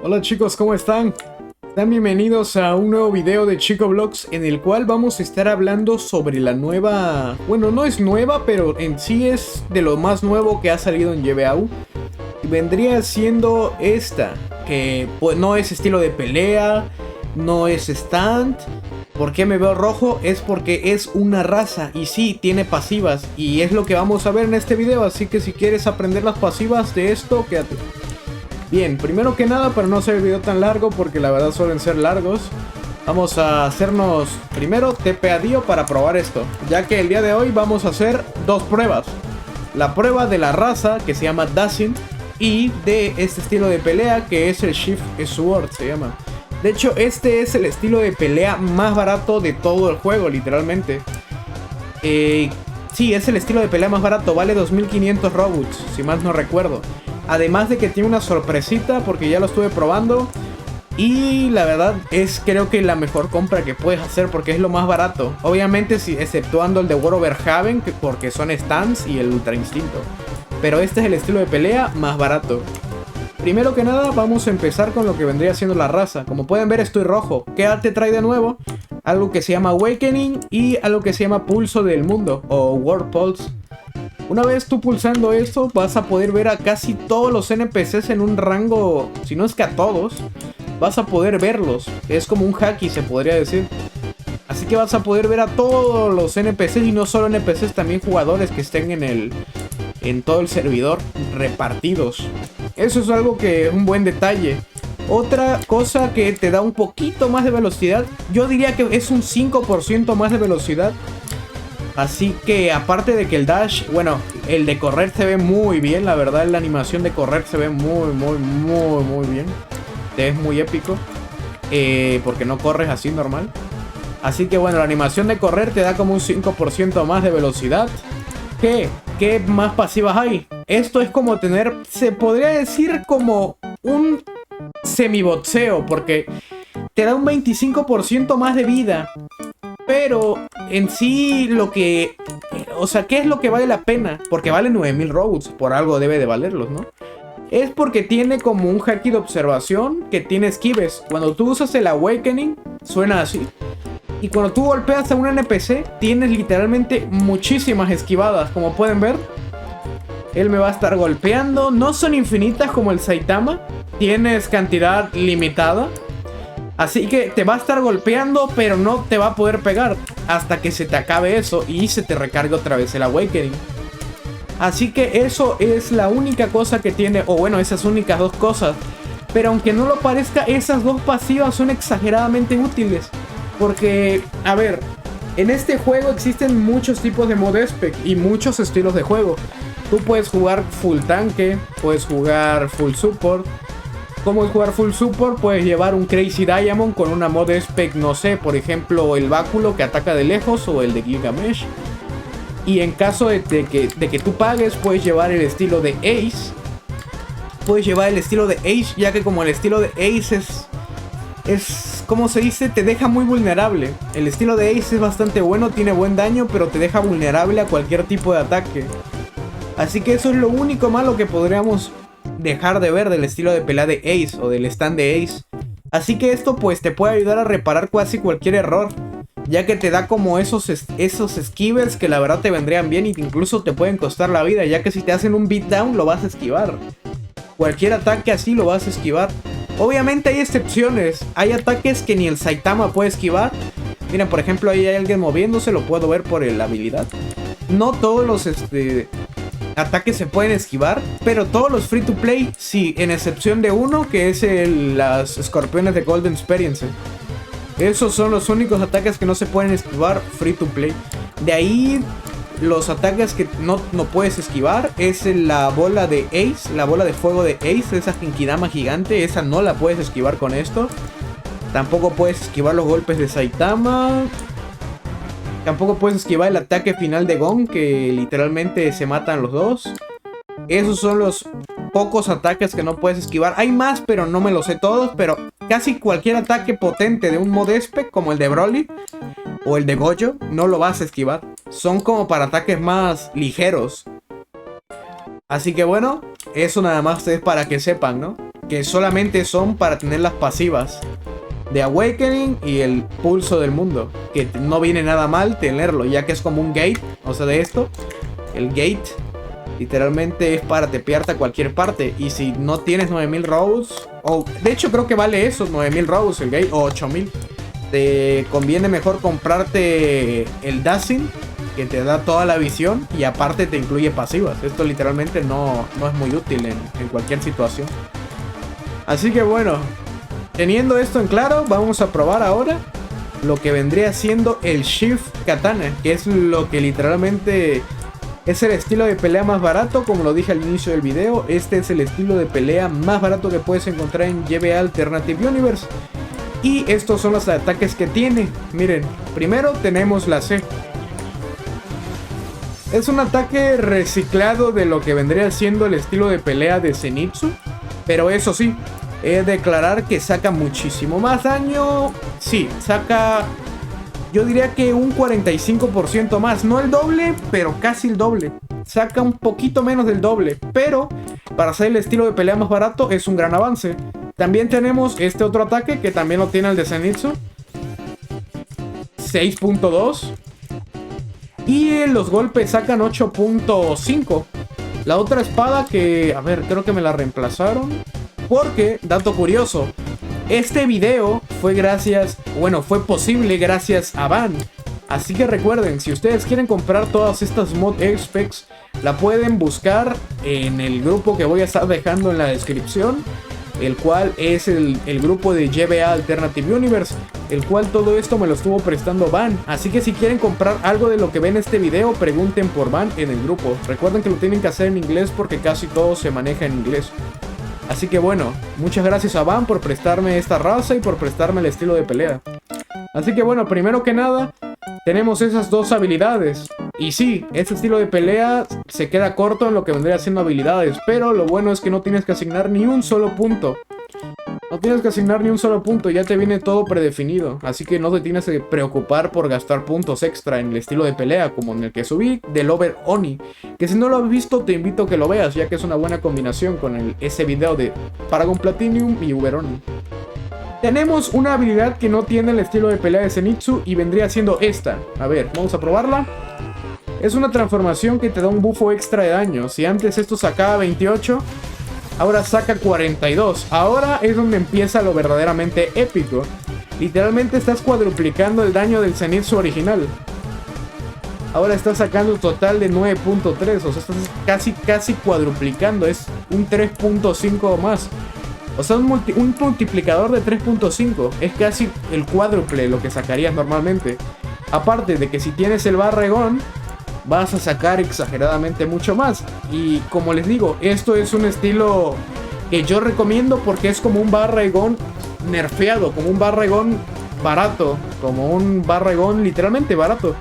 Hola chicos, ¿cómo están? Sean bienvenidos a un nuevo video de Chico Vlogs en el cual vamos a estar hablando sobre la nueva... Bueno, no es nueva, pero en sí es de lo más nuevo que ha salido en GBAU. Y vendría siendo esta, que pues no es estilo de pelea, no es stand. ¿Por qué me veo rojo? Es porque es una raza y sí, tiene pasivas. Y es lo que vamos a ver en este video, así que si quieres aprender las pasivas de esto, quédate. Bien, primero que nada, para no hacer el video tan largo, porque la verdad suelen ser largos, vamos a hacernos primero TP a Dio para probar esto, ya que el día de hoy vamos a hacer dos pruebas. La prueba de la raza, que se llama Dazin, y de este estilo de pelea, que es el Shift Sword, se llama. De hecho, este es el estilo de pelea más barato de todo el juego, literalmente. Sí, es el estilo de pelea más barato, vale 2500 Robux, si más no recuerdo. Además de que tiene una sorpresita, porque ya lo estuve probando. Y la verdad es, creo que la mejor compra que puedes hacer, porque es lo más barato. Obviamente, exceptuando el de War Over Haven, porque son stands y el Ultra Instinto. Pero este es el estilo de pelea más barato. Primero que nada, vamos a empezar con lo que vendría siendo la raza. Como pueden ver, estoy rojo. ¿Qué te trae de nuevo? Algo que se llama Awakening y algo que se llama Pulso del Mundo, o World Pulse. Una vez tú pulsando esto, vas a poder ver a casi todos los NPCs en un rango, si no es que a todos, vas a poder verlos. Es como un haki, se podría decir. Así que vas a poder ver a todos los NPCs y no solo NPCs, también jugadores que estén en todo el servidor repartidos. Eso es algo que es un buen detalle. Otra cosa que te da un poquito más de velocidad, yo diría que es un 5% más de velocidad. Así que aparte de que el dash, bueno, el de correr se ve muy bien, la verdad la animación de correr se ve muy bien. Es muy épico, porque no corres así normal. Así que bueno, la animación de correr te da como un 5% más de velocidad. ¿Qué más pasivas hay? Esto es como tener, se podría decir como un semiboxeo, porque te da un 25% más de vida. Pero en sí lo que... O sea, ¿qué es lo que vale la pena? Porque vale 9000 Robux, por algo debe de valerlos, ¿no? Es porque tiene como un haki de observación que tiene esquives. Cuando tú usas el Awakening, suena así. Y cuando tú golpeas a un NPC, tienes literalmente muchísimas esquivadas. Como pueden ver, él me va a estar golpeando. No son infinitas como el Saitama. Tienes cantidad limitada. Así que te va a estar golpeando, pero no te va a poder pegar hasta que se te acabe eso y se te recargue otra vez el Awakening. Así que eso es la única cosa que tiene, o bueno, esas únicas dos cosas. Pero aunque no lo parezca, esas dos pasivas son exageradamente útiles. Porque, a ver, en este juego existen muchos tipos de mod spec y muchos estilos de juego. Tú puedes jugar full tanque, puedes jugar full support. ¿Cómo es jugar full support? Puedes llevar un Crazy Diamond con una mod spec, no sé, por ejemplo, el báculo que ataca de lejos o el de Gilgamesh. Y en caso de que tú pagues, puedes llevar el estilo de Ace. Puedes llevar el estilo de Ace, ya que como el estilo de Ace es como se dice, te deja muy vulnerable. El estilo de Ace es bastante bueno, tiene buen daño, pero te deja vulnerable a cualquier tipo de ataque. Así que eso es lo único malo que podríamos dejar de ver del estilo de pelea de Ace o del stand de Ace. Así que esto pues te puede ayudar a reparar casi cualquier error, ya que te da como esos esquives que la verdad te vendrían bien y incluso te pueden costar la vida, ya que si te hacen un beatdown lo vas a esquivar. Cualquier ataque así lo vas a esquivar. Obviamente hay excepciones, hay ataques que ni el Saitama puede esquivar. Miren, por ejemplo, ahí hay alguien moviéndose, lo puedo ver por la habilidad. No todos los ataques se pueden esquivar, pero todos los free to play sí, en excepción de uno que es las escorpiones de Golden Experience. Esos son los únicos ataques que no se pueden esquivar free to play. De ahí los ataques que no puedes esquivar es la bola de Ace, la bola de fuego de Ace, esa Genkidama gigante, esa no la puedes esquivar con esto. Tampoco puedes esquivar los golpes de Saitama. Tampoco puedes esquivar el ataque final de Gon, que literalmente se matan los dos. Esos son los pocos ataques que no puedes esquivar. Hay más, pero no me los sé todos. Pero casi cualquier ataque potente de un mod spec, como el de Broly o el de Gojo, no lo vas a esquivar. Son como para ataques más ligeros. Así que bueno, eso nada más es para que sepan, ¿no? que solamente son para tener las pasivas de Awakening y el Pulso del Mundo, que no viene nada mal tenerlo, ya que es como un gate. O sea, de esto, el gate literalmente es para tepearte a cualquier parte. Y si no tienes 9000 robux, o de hecho creo que vale eso, 9000 robux el gate, o 8000, te conviene mejor comprarte el Dashing, que te da toda la visión y aparte te incluye pasivas. Esto literalmente no es muy útil en cualquier situación. Así que bueno, teniendo esto en claro, vamos a probar ahora lo que vendría siendo el Shift Katana, que es lo que literalmente es el estilo de pelea más barato. Como lo dije al inicio del video, este es el estilo de pelea más barato que puedes encontrar en GBA Alternative Universe. Y estos son los ataques que tiene. Miren, primero tenemos la C. Es un ataque reciclado de lo que vendría siendo el estilo de pelea de Zenitsu. Pero eso sí, he de declarar que saca muchísimo más daño. Sí, saca, yo diría que un 45% más. No el doble, pero casi el doble. Saca un poquito menos del doble. Pero para ser el estilo de pelea más barato es un gran avance. También tenemos este otro ataque que también lo tiene el de Zenitsu. 6.2. Y los golpes sacan 8.5. La otra espada que, a ver, creo que me la reemplazaron. Porque, dato curioso, este video fue fue posible gracias a Van. Así que recuerden, si ustedes quieren comprar todas estas mod specs, la pueden buscar en el grupo que voy a estar dejando en la descripción, el cual es el grupo de GBA Alternative Universe, el cual todo esto me lo estuvo prestando Van. Así que si quieren comprar algo de lo que ven en este video, pregunten por Van en el grupo. Recuerden que lo tienen que hacer en inglés porque casi todo se maneja en inglés. Así que bueno, muchas gracias a Van por prestarme esta raza y por prestarme el estilo de pelea. Así que bueno, primero que nada, tenemos esas dos habilidades. Y sí, este estilo de pelea se queda corto en lo que vendría siendo habilidades, pero lo bueno es que no tienes que asignar ni un solo punto. No tienes que asignar ni un solo punto, ya te viene todo predefinido. Así que no te tienes que preocupar por gastar puntos extra en el estilo de pelea, como en el que subí del Over Oni. Que si no lo has visto, te invito a que lo veas, ya que es una buena combinación con ese video de Paragon Platinum y Uber Oni. Tenemos una habilidad que no tiene el estilo de pelea de Zenitsu y vendría siendo esta. A ver, vamos a probarla. Es una transformación que te da un bufo extra de daño. Si antes esto sacaba 28, ahora saca 42. Ahora es donde empieza lo verdaderamente épico. Literalmente estás cuadruplicando el daño del Zenitsu original. Ahora estás sacando un total de 9.3. O sea, estás casi cuadruplicando. Es un 3.5 más. O sea, un multiplicador de 3.5. Es casi el cuádruple lo que sacarías normalmente. Aparte de que si tienes el Barregón, vas a sacar exageradamente mucho más. Y como les digo, esto es un estilo que yo recomiendo porque es como un Barregón nerfeado, como un Barregón barato, como un Barregón literalmente barato.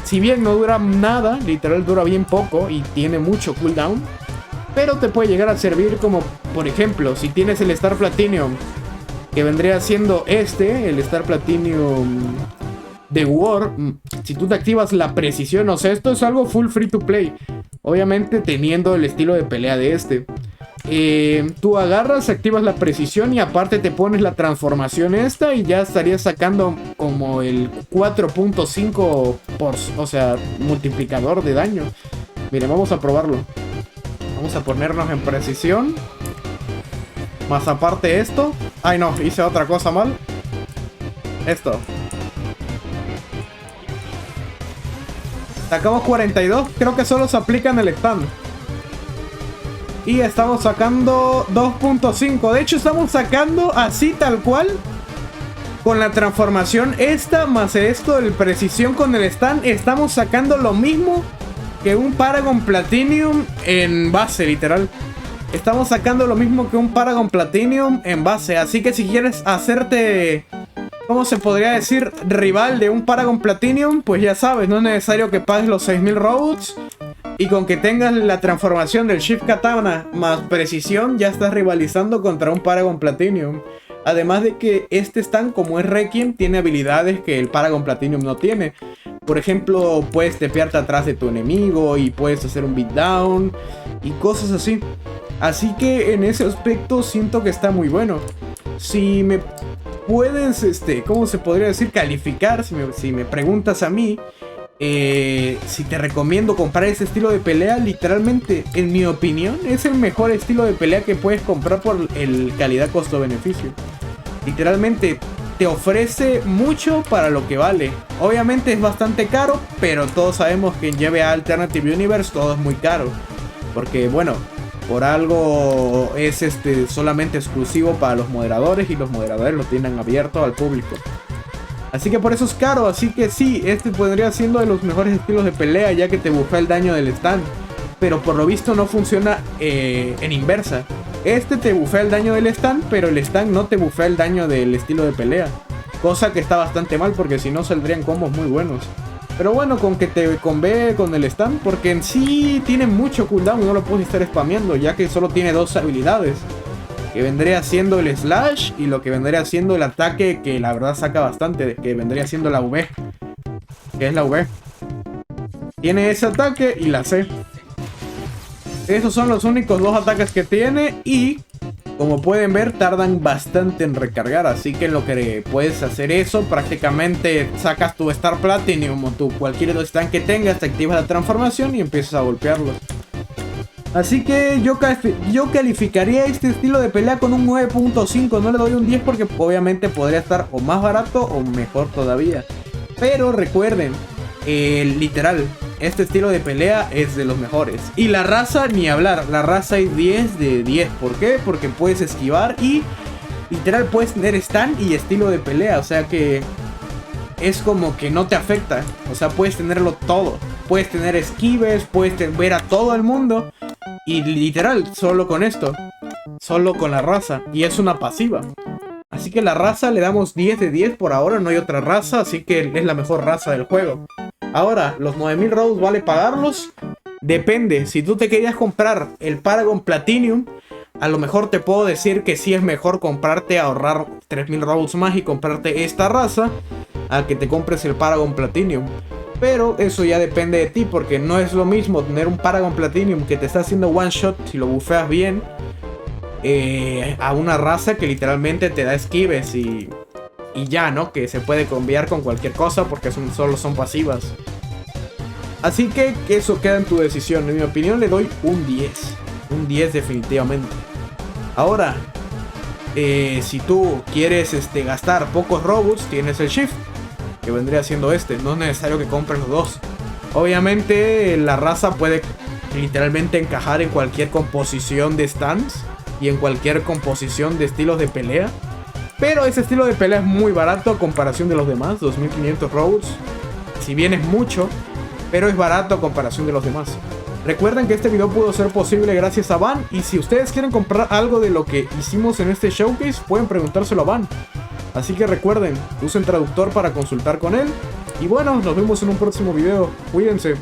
Si bien no dura nada, literal dura bien poco y tiene mucho cooldown, pero te puede llegar a servir como, por ejemplo, si tienes el Star Platinum, que vendría siendo el Star Platinum de War. Si tú te activas la precisión, o sea, esto es algo full free to play, obviamente teniendo el estilo de pelea de este. Tú agarras, activas la precisión y aparte te pones la transformación esta y ya estarías sacando como el 4.5 o sea, multiplicador de daño. Miren, vamos a probarlo. Vamos a ponernos en precisión. Más aparte esto. Ay no, hice otra cosa mal. Esto. Sacamos 42. Creo que solo se aplica en el stand. Y estamos sacando 2.5. De hecho estamos sacando así tal cual. Con la transformación esta más esto de precisión con el stand. Estamos sacando lo mismo que un Paragon Platinum en base, literal. Estamos sacando lo mismo que un Paragon Platinum en base. Así que si quieres hacerte, ¿cómo se podría decir? Rival de un Paragon Platinum, pues ya sabes, no es necesario que pagues los 6000 Robux. Y con que tengas la transformación del Shift Katana más precisión, ya estás rivalizando contra un Paragon Platinum. Además de que este stand, como es Requiem, tiene habilidades que el Paragon Platinum no tiene. Por ejemplo, puedes tepearte atrás de tu enemigo y puedes hacer un beatdown y cosas así. Así que en ese aspecto siento que está muy bueno. Si me puedes, ¿cómo se podría decir? Calificar, si me preguntas a mí, si te recomiendo comprar ese estilo de pelea, literalmente, en mi opinión, es el mejor estilo de pelea que puedes comprar por el calidad costo-beneficio. Literalmente te ofrece mucho para lo que vale. Obviamente es bastante caro, pero todos sabemos que en GBA Alternative Universe todo es muy caro. Porque bueno, por algo es solamente exclusivo para los moderadores y los moderadores lo tienen abierto al público. Así que por eso es caro, así que sí, podría siendo de los mejores estilos de pelea ya que te bufea el daño del stand. Pero por lo visto no funciona en inversa. Te bufea el daño del stand, pero el stand no te bufea el daño del estilo de pelea. Cosa que está bastante mal porque si no saldrían combos muy buenos. Pero bueno, con que te convé con el stand, porque en sí tiene mucho cooldown y no lo puedes estar spameando, ya que solo tiene dos habilidades. Que vendría siendo el slash y lo que vendría siendo el ataque, que la verdad saca bastante, que vendría siendo la V. Que es la V. Tiene ese ataque y la C. Esos son los únicos dos ataques que tiene y, como pueden ver, tardan bastante en recargar. Así que lo que puedes hacer eso, prácticamente sacas tu Star Platinum o cualquier stand que tengas, te activas la transformación y empiezas a golpearlo. Así que yo calificaría este estilo de pelea con un 9.5. No le doy un 10 porque obviamente podría estar o más barato o mejor todavía. Pero recuerden, literal, este estilo de pelea es de los mejores. Y la raza, ni hablar, la raza es 10 de 10. ¿Por qué? Porque puedes esquivar y literal puedes tener stand y estilo de pelea. O sea que es como que no te afecta. O sea, puedes tenerlo todo. Puedes tener esquives, puedes ver a todo el mundo. Y literal, solo con esto. Solo con la raza. Y es una pasiva. Así que la raza le damos 10 de 10 por ahora. No hay otra raza, así que es la mejor raza del juego. Ahora, los 9000 Robux, ¿vale pagarlos? Depende. Si tú te querías comprar el Paragon Platinum, a lo mejor te puedo decir que sí es mejor comprarte, ahorrar 3000 Robux más y comprarte esta raza, a que te compres el Paragon Platinum. Pero eso ya depende de ti, porque no es lo mismo tener un Paragon Platinum que te está haciendo one shot si lo bufeas bien, a una raza que literalmente te da esquives y ya, ¿no? Que se puede cambiar con cualquier cosa porque solo son pasivas. Así que eso queda en tu decisión. En mi opinión le doy un 10. Un 10 definitivamente. Ahora, si tú quieres gastar pocos Robux, tienes el Shift, que vendría siendo no es necesario que compres los dos. Obviamente la raza puede literalmente encajar en cualquier composición de stands y en cualquier composición de estilos de pelea. Pero ese estilo de pelea es muy barato a comparación de los demás, 2500 Robux. Si bien es mucho, pero es barato a comparación de los demás. Recuerden que este video pudo ser posible gracias a Van. Y si ustedes quieren comprar algo de lo que hicimos en este showcase, pueden preguntárselo a Van. Así que recuerden, usen traductor para consultar con él. Y bueno, nos vemos en un próximo video. Cuídense.